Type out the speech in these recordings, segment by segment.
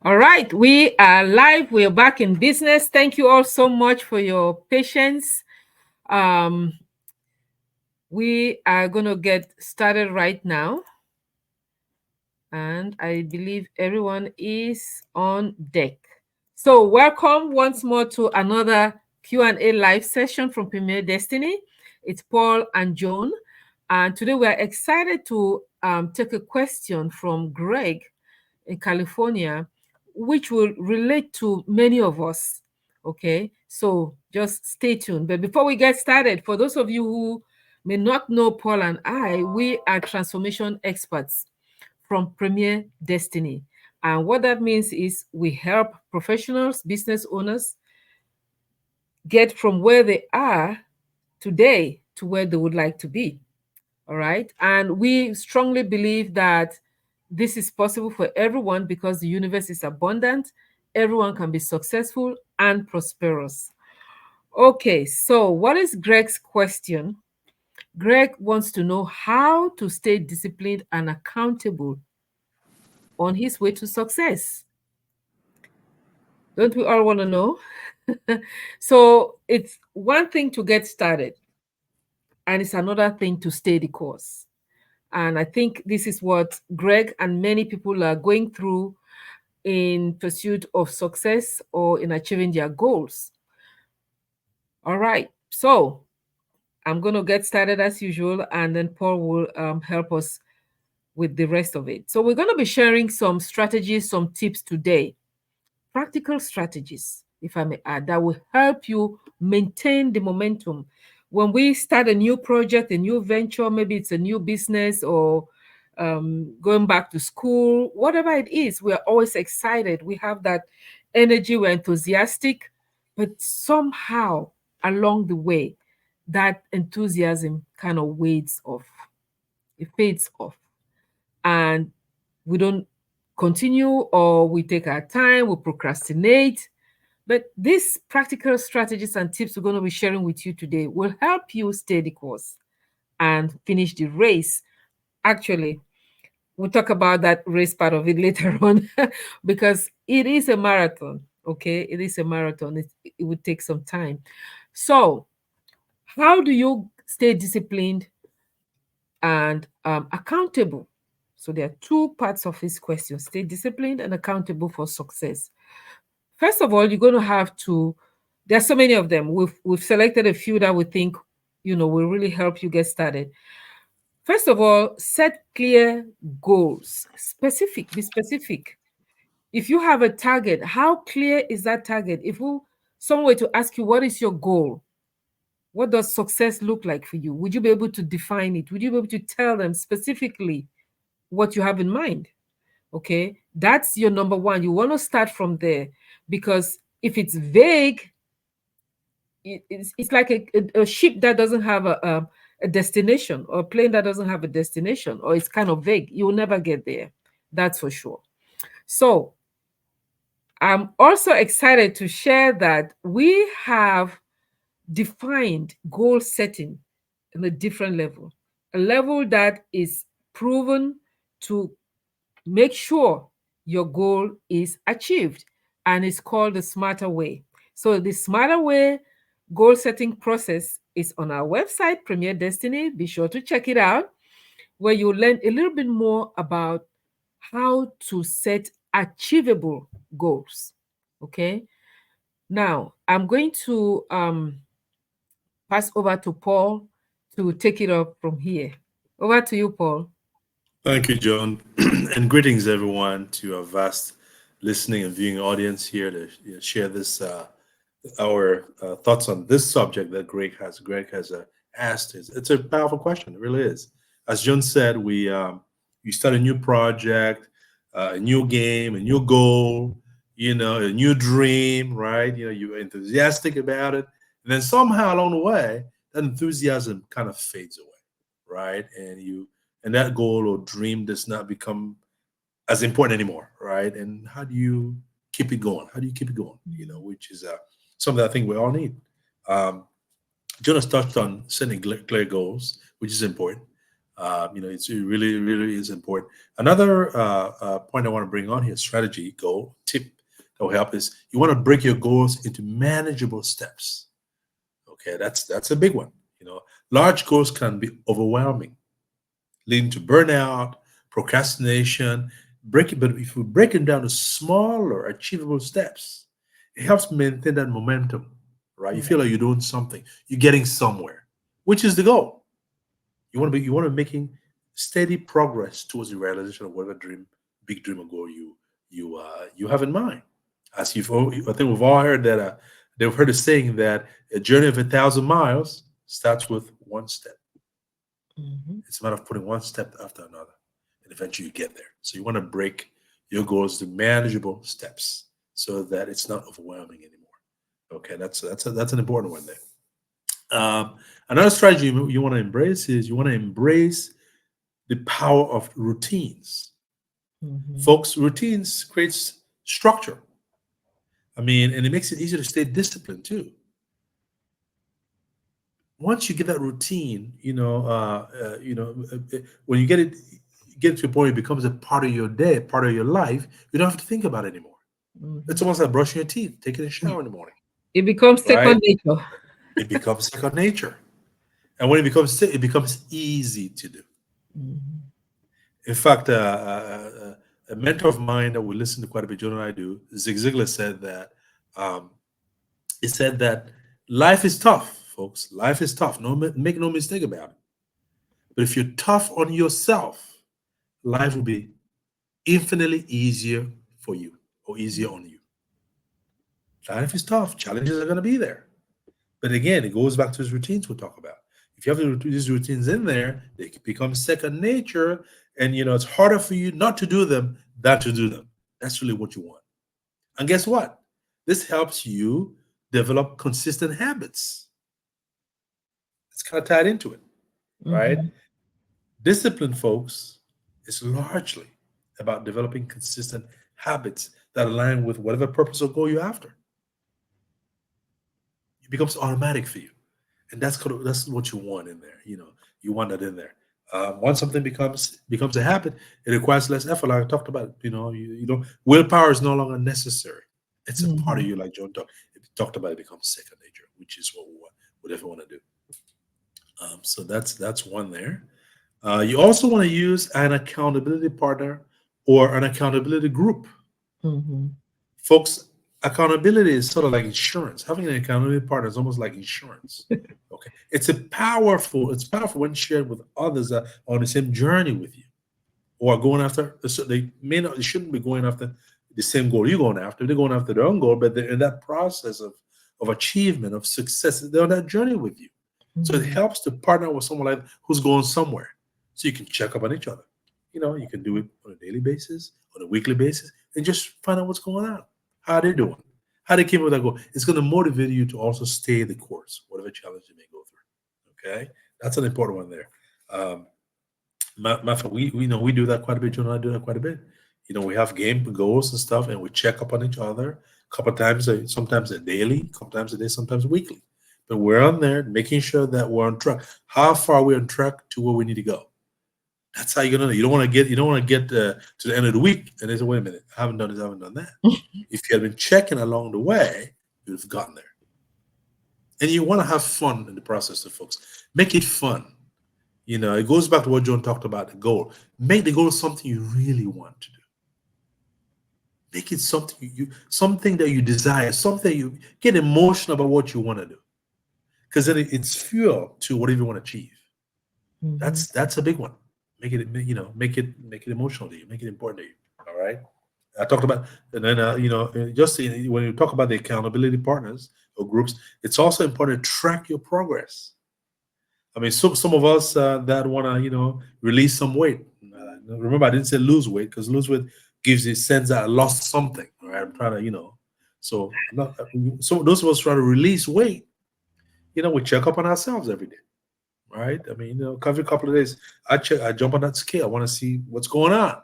All right, we are live. We are back in business. Thank you all so much for your patience. Um, we are going to get started right now, and I believe everyone is on deck. So, welcome once more to another Q&A live session from Premier Destiny. It's Paul and Joan, and today we are excited to take a question from Greg in California, which will relate to many of us. Okay, so just stay tuned. But before we get started, for those of you who may not know Paul and I, we are transformation experts from Premier Destiny. And what that means is we help professionals, business owners get from where they are today to where they would like to be. All right. And we strongly believe that this is possible for everyone because the universe is abundant. Everyone can be successful and prosperous. Okay. So, what is Greg's question? Greg wants to know how to stay disciplined and accountable on his way to success. Don't we all want to know? So, it's one thing to get started, and it's another thing to stay the course. And I think this is what Greg and many people are going through in pursuit of success or in achieving their goals. All right. So I'm going to get started as usual, and then Paul will help us with the rest of it. So we're going to be sharing some strategies, some tips today, practical strategies, if I may add, that will help you maintain the momentum. When we start a new project, a new venture, maybe it's a new business or going back to school, whatever it is, we're always excited. We have that energy, we're enthusiastic, but somehow along the way, that enthusiasm kind of fades off. It fades off. And we don't continue, or we take our time, we procrastinate. But these practical strategies and tips we're going to be sharing with you today will help you stay the course and finish the race. Actually, we'll talk about that race part of it later on because it is a marathon. Okay, it is a marathon. It would take some time. So, how do you stay disciplined and accountable? So, there are two parts of this question: stay disciplined and accountable for success. First of all, you're going to have to, there's so many of them. We've selected a few that we think, will really help you get started. First of all, set clear goals. Be specific. If you have a target, how clear is that target? If someone were to ask you, what is your goal? What does success look like for you? Would you be able to define it? Would you be able to tell them specifically what you have in mind? Okay, that's your number one. You want to start from there because if it's vague, it's like a ship that doesn't have a destination, or a plane that doesn't have a destination, or it's kind of vague. You will never get there. That's for sure. So I'm also excited to share that we have defined goal setting in a different level, a level that is proven to make sure your goal is achieved, and it's called the smarter way. So the smarter way goal setting process is on our website, Premier Destiny. Be sure to check it out, where you'll learn a little bit more about how to set achievable goals. Okay. Now I'm going to pass over to Paul to take it up from here. Over to you, Paul. Thank you, Joan, and greetings everyone to our vast listening and viewing audience here to share this our thoughts on this subject that Greg has asked. It's a powerful question, it really is. As Joan said, we you start a new project, a new game, a new goal, a new dream, right? You're enthusiastic about it, and then somehow along the way, that enthusiasm kind of fades away, right? And that goal or dream does not become as important anymore, right? And how do you keep it going? How do you keep it going? Which is something I think we all need. Um, Jonas touched on setting clear goals, which is important. It's it really, really is important. Another point I want to bring on here, strategy, goal, tip that will help is you want to break your goals into manageable steps. Okay, that's a big one. Large goals can be overwhelming, leading to burnout, procrastination. But if we break it down to smaller, achievable steps, it helps maintain that momentum, right? You feel like you're doing something, you're getting somewhere, which is the goal. You want to be making steady progress towards the realization of whatever big dream or goal you have in mind. I think we've all heard that. They've heard a saying that a journey of 1,000 miles starts with one step. Mhm. It's a matter of putting one step after another, and eventually you get there. So you want to break your goals to manageable steps so that it's not overwhelming anymore. Okay, that's an important one there. Another strategy you want to embrace is you want to embrace the power of routines. Mhm. Folks, routines creates structure. I mean, and it makes it easier to stay disciplined too. Once you get that routine, when you get to a point, it becomes a part of your day, part of your life. You don't have to think about it anymore. It's Mhm. almost like brushing your teeth, taking a shower in the morning, It becomes right? second nature. It becomes second nature, and when it becomes easy to do. Mhm. In fact, a mentor of mine that we listen to quite a bit, John and I do, Zig Ziglar said that. Um, he said that life is tough, folks. Life is tough. Make no mistake about it. But if you're tough on yourself, life will be infinitely easier for you or easier on you. Life is tough. Challenges are going to be there. But again, it goes back to these routines we talk about. If you have these routines in there, they can become second nature. And, it's harder for you not to do them than to do them. That's really what you want. And guess what? This helps you develop consistent habits. It's kind of tied into it, right? Mhm. Discipline, folks, is largely about developing consistent habits that align with whatever purpose or goal you're after. It becomes automatic for you, and that's what you want in there. You want that in there. Once something becomes a habit, it requires less effort. Like I talked about, you don't willpower is no longer necessary. It's a part of Mhm. you, like John talked about. It becomes second nature, which is what we definitely want to do. So that's one there. You also want to use an accountability partner or an accountability group. Mhm. Folks, accountability is sort of like insurance. Having an accountability partner is almost like insurance. Okay. It's powerful when shared with others that are on the same journey with you or are going after, so they shouldn't be going after the same goal you're going after. They're going after their own goal, but they're in that process of achievement, of success. They're on that journey with you. So it Mhm. helps to partner with someone like who's going somewhere. So you can check up on each other. You can do it on a daily basis, on a weekly basis, and just find out what's going on. How they doing? How they came with that goal. It's going to motivate you to also stay the course, whatever challenge you may go through. Okay, that's an important one there. Um, we do that quite a bit. You and I do that quite a bit. We have game goals and stuff, and we check up on each other a couple of times, sometimes a daily, couple times a day, sometimes weekly. But we're on there making sure that we're on track. How far are we on track to where we need to go? That's how you're gonna know. You don't want to get to the end of the week and they say, "Wait a minute, I haven't done this, I haven't done that." If you had been checking along the way, you'd have gotten there. And you want to have fun in the process, of folks. Make it fun. It goes back to what John talked about the goal. Make the goal something you really want to do. Make it something that you desire, something you get emotional about what you want to do. Because then it's fuel to whatever you want to achieve. Mhm. That's a big one. Make it emotional to you, make it important to you. All right. I talked about, and then when you talk about the accountability partners or groups, it's also important to track your progress. I mean, some of us that want to, release some weight. Remember, I didn't say lose weight because lose weight gives you sense that I lost something. Right? I'm trying to, So I'm not. So those of us trying to release weight, we check up on ourselves every day, right? I mean, every couple of days, I jump on that scale. I want to see what's going on,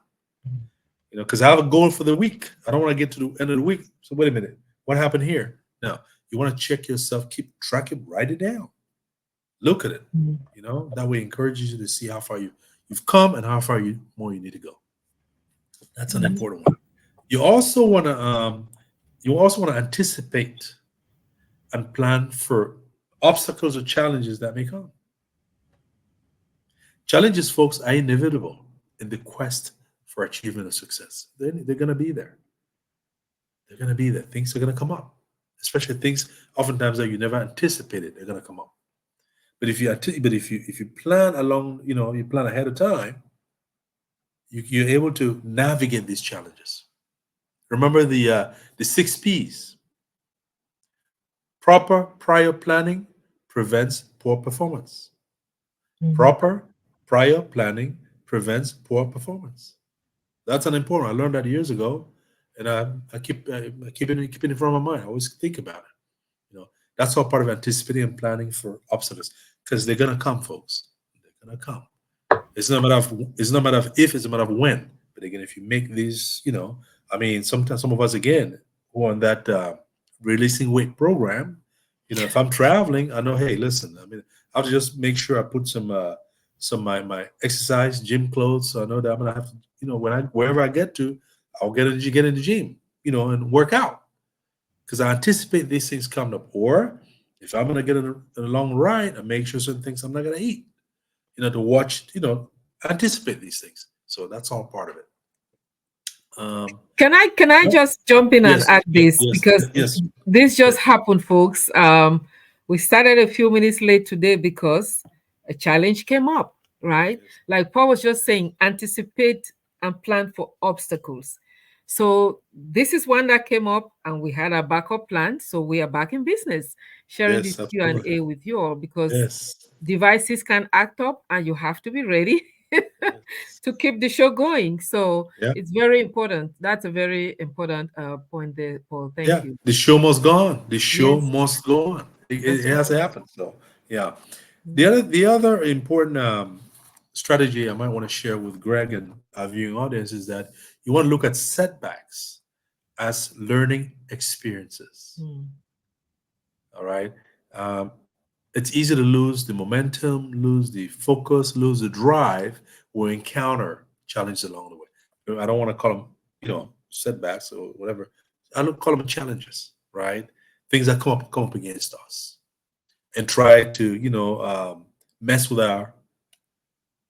because I have a goal for the week. I don't want to get to the end of the week. So wait a minute, what happened here? Now you want to check yourself, keep track it, write it down. Look at it. Mm. That way encourages you to see how far you've come and how far you more you need to go. That's an Mhm. important one. You also want to anticipate and plan for obstacles or challenges that may come. Challenges, folks, are inevitable in the quest for achievement of success. They're going to be there. They're going to be there. Things are going to come up, especially things oftentimes that you never anticipated. They're going to come up. But if you plan along, you plan ahead of time, you're able to navigate these challenges. Remember the 6 P's. Proper prior planning prevents poor performance. Mhm. Proper prior planning prevents poor performance. That's an important. I learned that years ago, and I keep it in front of my mind. I always think about it. That's all part of anticipating and planning for obstacles because they're gonna come, folks. They're gonna come. It's not a matter of if, it's a matter of when. But again, if you make these, I mean, sometimes some of us again who are on that releasing weight program, if I'm traveling, I know, hey, listen, I mean, I have to just make sure I put some my exercise gym clothes, so I know that I'm gonna have to, wherever I get to, I'll get in the gym, and work out because I anticipate these things coming up. Or if I'm gonna get in a long ride, I make sure certain things I'm not gonna eat, to watch, anticipate these things. So that's all part of it. Can I Well, just jump in and yes, add this yes, because yes, this just yes, happened, folks. We started a few minutes late today because a challenge came up, right? yes, Like Paul was just saying, anticipate and plan for obstacles. So this is one that came up, and we had a backup plan. So we are back in business, sharing yes, this Q and absolutely. A with you all because Yes, devices can act up, and you have to be ready yes, to keep the show going. So yeah, it's very important. That's a very important point there, Paul. Thank yeah. you. The show must go on. The show Yes, must go on. It that's has right. to happen. So, yeah. The Mhm. other the other important strategy I might want to share with Greg and our viewing audience is that you want to look at setbacks as learning experiences. Mm. All right. Um, it's easy to lose the momentum, lose the focus, lose the drive when we encounter challenges along the way. I don't want to call them, setbacks or whatever. I don't call them challenges, right? Things that come up against us and try to, mess with our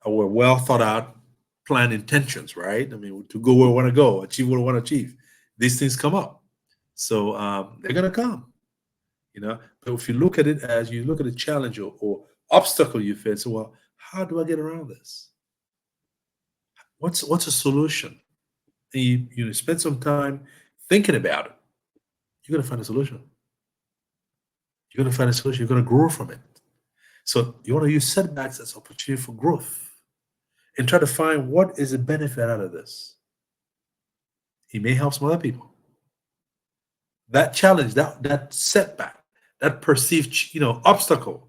well thought out plan intentions, right? I mean, to go where we want to go, achieve what we want to achieve. These things come up, so they're gonna come. But if you look at it as you look at a challenge or obstacle you face, so, well, how do I get around this? What's a solution? And you spend some time thinking about it. You're gonna find a solution. You're gonna find a solution. You're gonna grow from it. So you want to use setbacks as opportunity for growth and try to find what is the benefit out of this. It may help some other people. That challenge, that setback, that perceived obstacle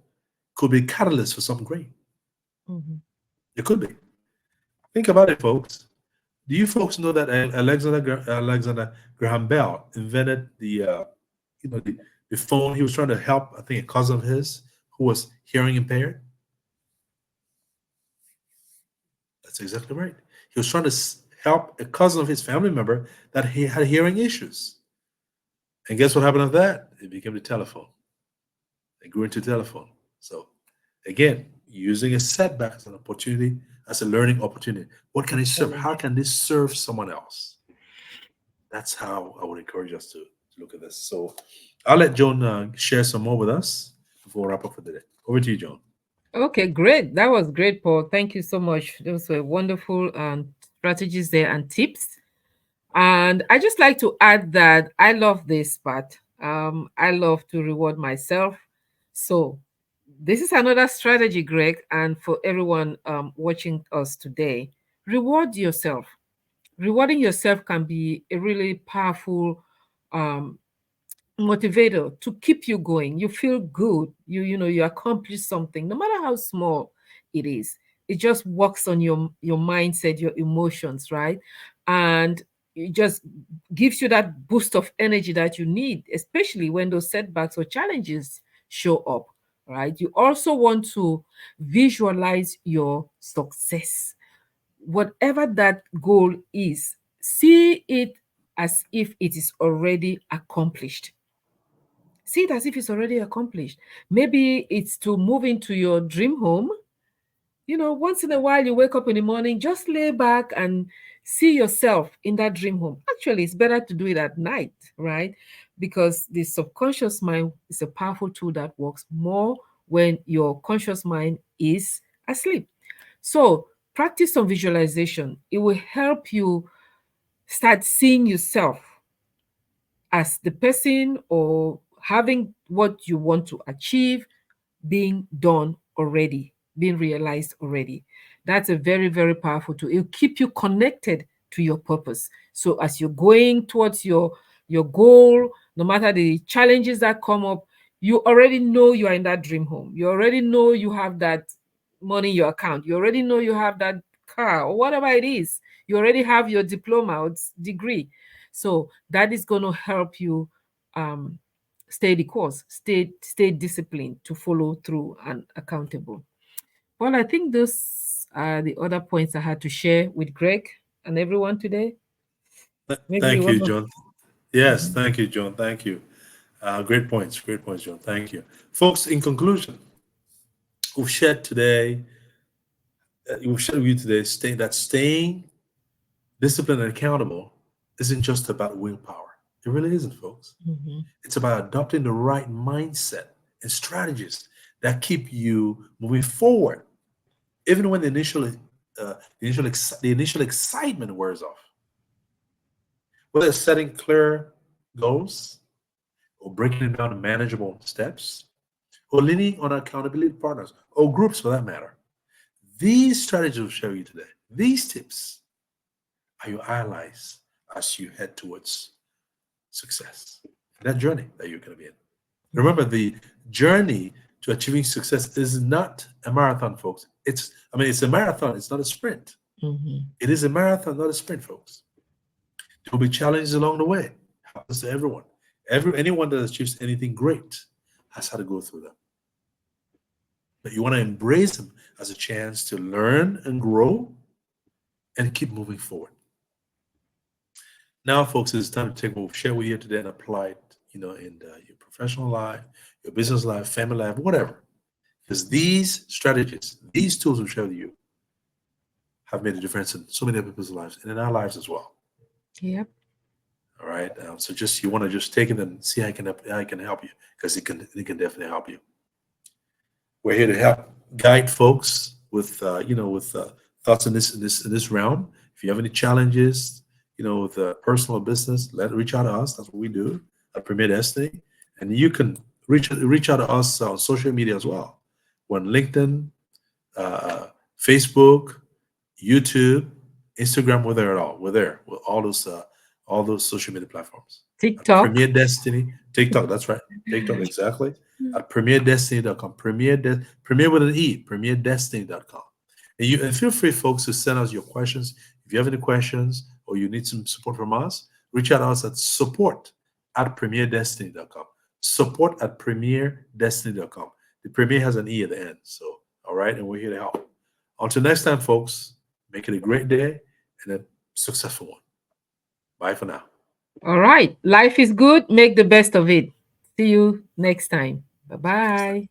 could be a catalyst for something great. Mhm. It could be. Think about it, folks. Do you folks know that Alexander Graham Bell invented the phone? He was trying to help, I think, a cousin of his who was hearing impaired. That's exactly right. He was trying to help a cousin of his family member that he had hearing issues. And guess what happened after that? It became the telephone. It grew into telephone. So again, using a setback as an opportunity, as a learning opportunity. What can A it serve? challenge. How can this serve someone else? That's how I would encourage us to look at this. So I'll let Joan share some more with us before we wrap up for the day. Over to you, Joan. Okay, great. That was great, Paul. Thank you so much. Those were wonderful strategies there and tips. And I just like to add that I love this part. I love to reward myself. So this is another strategy, Greg, and for everyone watching us today, reward yourself. Rewarding yourself can be a really powerful um, motivator to keep you going. You feel good. You accomplish something, no matter how small it is. It just works on your mindset, your emotions, right? And it just gives you that boost of energy that you need, especially when those setbacks or challenges show up. right? You also want to visualize your success. Whatever that goal is, see it as if it is already accomplished. See it as if it's already accomplished. Maybe it's to move into your dream home. Once in a while you wake up in the morning, just lay back and see yourself in that dream home. Actually, it's better to do it at night, right? Because the subconscious mind is a powerful tool that works more when your conscious mind is asleep. So, practice some visualization. It will help you start seeing yourself as the person or having what you want to achieve being done already, being realized already. That's a very, very powerful tool. It'll keep you connected to your purpose. So as you're going towards your goal, no matter the challenges that come up, you already know you are in that dream home. You already know you have that money in your account. You already know you have that car or whatever it is. You already have your diploma or degree. So that is going to help you um, stay the course, stay disciplined to follow through and accountable. Well, I think those are the other points I had to share with Greg and everyone today. Maybe you Thank want you, to. John. Yes, Mhm. thank you, John. Thank you. Great points, John. Thank you. Folks, in conclusion, we've shared today, we've shared with you today staying disciplined and accountable isn't just about willpower. It really isn't, folks. Mhm. It's about adopting the right mindset and strategies that keep you moving forward, even when the initial excitement wears off. Whether it's setting clear goals, or breaking it down to manageable steps, or leaning on accountability partners or groups for that matter. These strategies will show you today. These tips are your allies as you head towards success. That journey that you're going to be in. Remember, the journey to achieving success is not a marathon, folks. It's a marathon, it's not a sprint. Mhm. It is a marathon, not a sprint, folks. There will be challenges along the way. Happens to everyone. Anyone that achieves anything great has had to go through them. But you want to embrace them as a chance to learn and grow and keep moving forward. Now, folks, it's time to take what we've shared with you today and apply it, in your professional life, your business life, family life, whatever. Because these strategies, these tools we've shared with you have made a difference in so many other people's lives and in our lives as well. Yep. All right. So just you want to just take it and see how I can help you because it can definitely help you. We're here to help guide folks with thoughts in this round. If you have any challenges, with personal business, reach out to us. That's what we do at Premier Destiny, and you can reach out to us on social media as well. We're on LinkedIn, uh, Facebook, YouTube, Instagram. We're there at all. We're there with all those social media platforms. At TikTok. Premier Destiny, TikTok. That's right, TikTok exactly. At premierdestiny.com. Premier with an E. Premierdestiny.com. And feel free, folks, to send us your questions. If you have any questions or you need some support from us, reach out to us at support@premierdestiny.com. Support@premierdestiny.com. The Premier has an E at the end. So, all right, and we're here to help. Until next time, folks, make it a great day and a successful one. Bye for now. All right. Life is good. Make the best of it. See you next time. Bye bye.